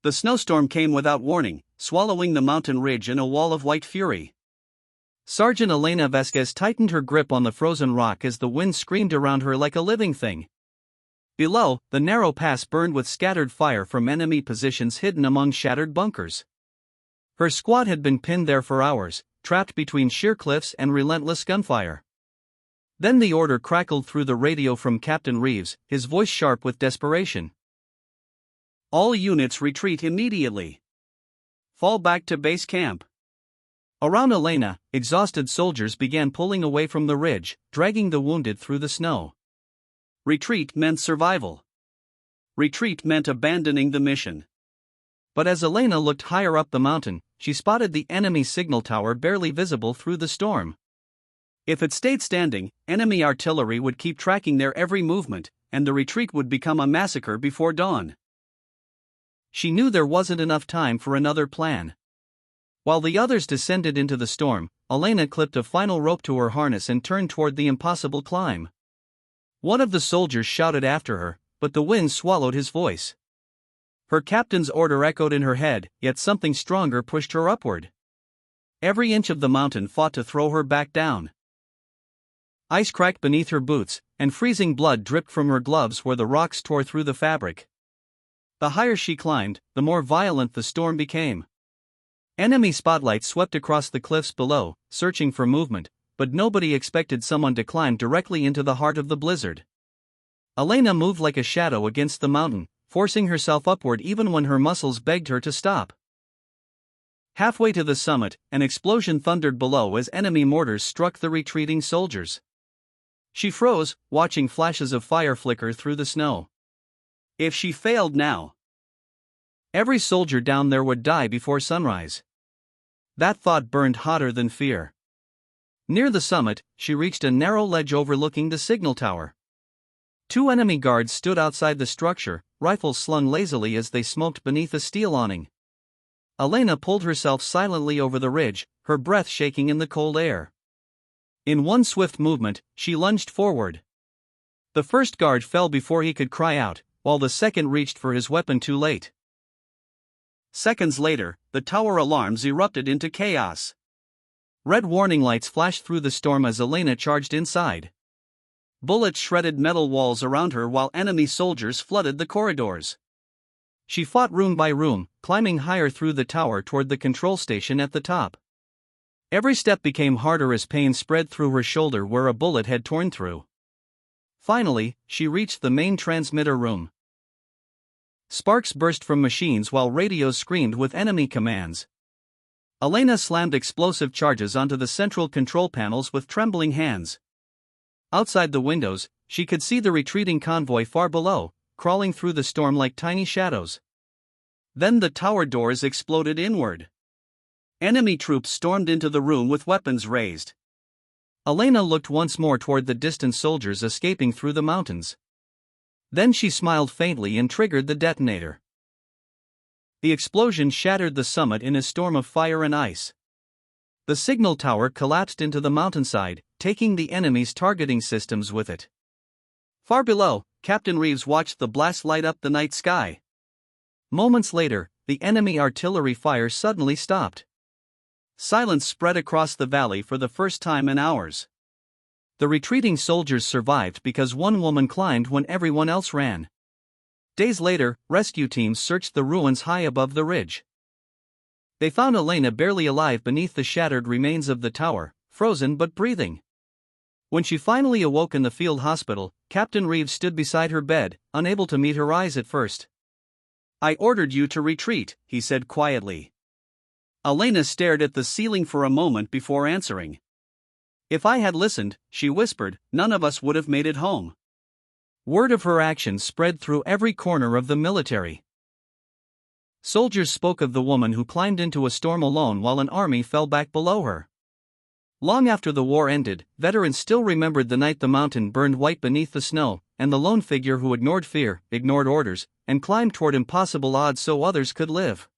The snowstorm came without warning, swallowing the mountain ridge in a wall of white fury. Sergeant Elena Vasquez tightened her grip on the frozen rock as the wind screamed around her like a living thing. Below, the narrow pass burned with scattered fire from enemy positions hidden among shattered bunkers. Her squad had been pinned there for hours, trapped between sheer cliffs and relentless gunfire. Then the order crackled through the radio from Captain Reeves, his voice sharp with desperation. "All units retreat immediately. Fall back to base camp." Around Elena, exhausted soldiers began pulling away from the ridge, dragging the wounded through the snow. Retreat meant survival. Retreat meant abandoning the mission. But as Elena looked higher up the mountain, she spotted the enemy signal tower barely visible through the storm. If it stayed standing, enemy artillery would keep tracking their every movement, and the retreat would become a massacre before dawn. She knew there wasn't enough time for another plan. While the others descended into the storm, Elena clipped a final rope to her harness and turned toward the impossible climb. One of the soldiers shouted after her, but the wind swallowed his voice. Her captain's order echoed in her head, yet something stronger pushed her upward. Every inch of the mountain fought to throw her back down. Ice cracked beneath her boots, and freezing blood dripped from her gloves where the rocks tore through the fabric. The higher she climbed, the more violent the storm became. Enemy spotlights swept across the cliffs below, searching for movement, but nobody expected someone to climb directly into the heart of the blizzard. Elena moved like a shadow against the mountain, forcing herself upward even when her muscles begged her to stop. Halfway to the summit, an explosion thundered below as enemy mortars struck the retreating soldiers. She froze, watching flashes of fire flicker through the snow. If she failed now, every soldier down there would die before sunrise. That thought burned hotter than fear. Near the summit, she reached a narrow ledge overlooking the signal tower. Two enemy guards stood outside the structure, rifles slung lazily as they smoked beneath a steel awning. Elena pulled herself silently over the ridge, her breath shaking in the cold air. In one swift movement, she lunged forward. The first guard fell before he could cry out, while the second reached for his weapon too late. Seconds later, the tower alarms erupted into chaos. Red warning lights flashed through the storm as Elena charged inside. Bullets shredded metal walls around her while enemy soldiers flooded the corridors. She fought room by room, climbing higher through the tower toward the control station at the top. Every step became harder as pain spread through her shoulder where a bullet had torn through. Finally, she reached the main transmitter room. Sparks burst from machines while radios screamed with enemy commands. Elena slammed explosive charges onto the central control panels with trembling hands. Outside the windows, she could see the retreating convoy far below, crawling through the storm like tiny shadows. Then the tower doors exploded inward. Enemy troops stormed into the room with weapons raised. Elena looked once more toward the distant soldiers escaping through the mountains. Then she smiled faintly and triggered the detonator. The explosion shattered the summit in a storm of fire and ice. The signal tower collapsed into the mountainside, taking the enemy's targeting systems with it. Far below, Captain Reeves watched the blast light up the night sky. Moments later, the enemy artillery fire suddenly stopped. Silence spread across the valley for the first time in hours. The retreating soldiers survived because one woman climbed when everyone else ran. Days later, rescue teams searched the ruins high above the ridge. They found Elena barely alive beneath the shattered remains of the tower, frozen but breathing. When she finally awoke in the field hospital, Captain Reeves stood beside her bed, unable to meet her eyes at first. "I ordered you to retreat," he said quietly. Elena stared at the ceiling for a moment before answering. "If I had listened," she whispered, "none of us would have made it home." Word of her actions spread through every corner of the military. Soldiers spoke of the woman who climbed into a storm alone while an army fell back below her. Long after the war ended, veterans still remembered the night the mountain burned white beneath the snow, and the lone figure who ignored fear, ignored orders, and climbed toward impossible odds so others could live.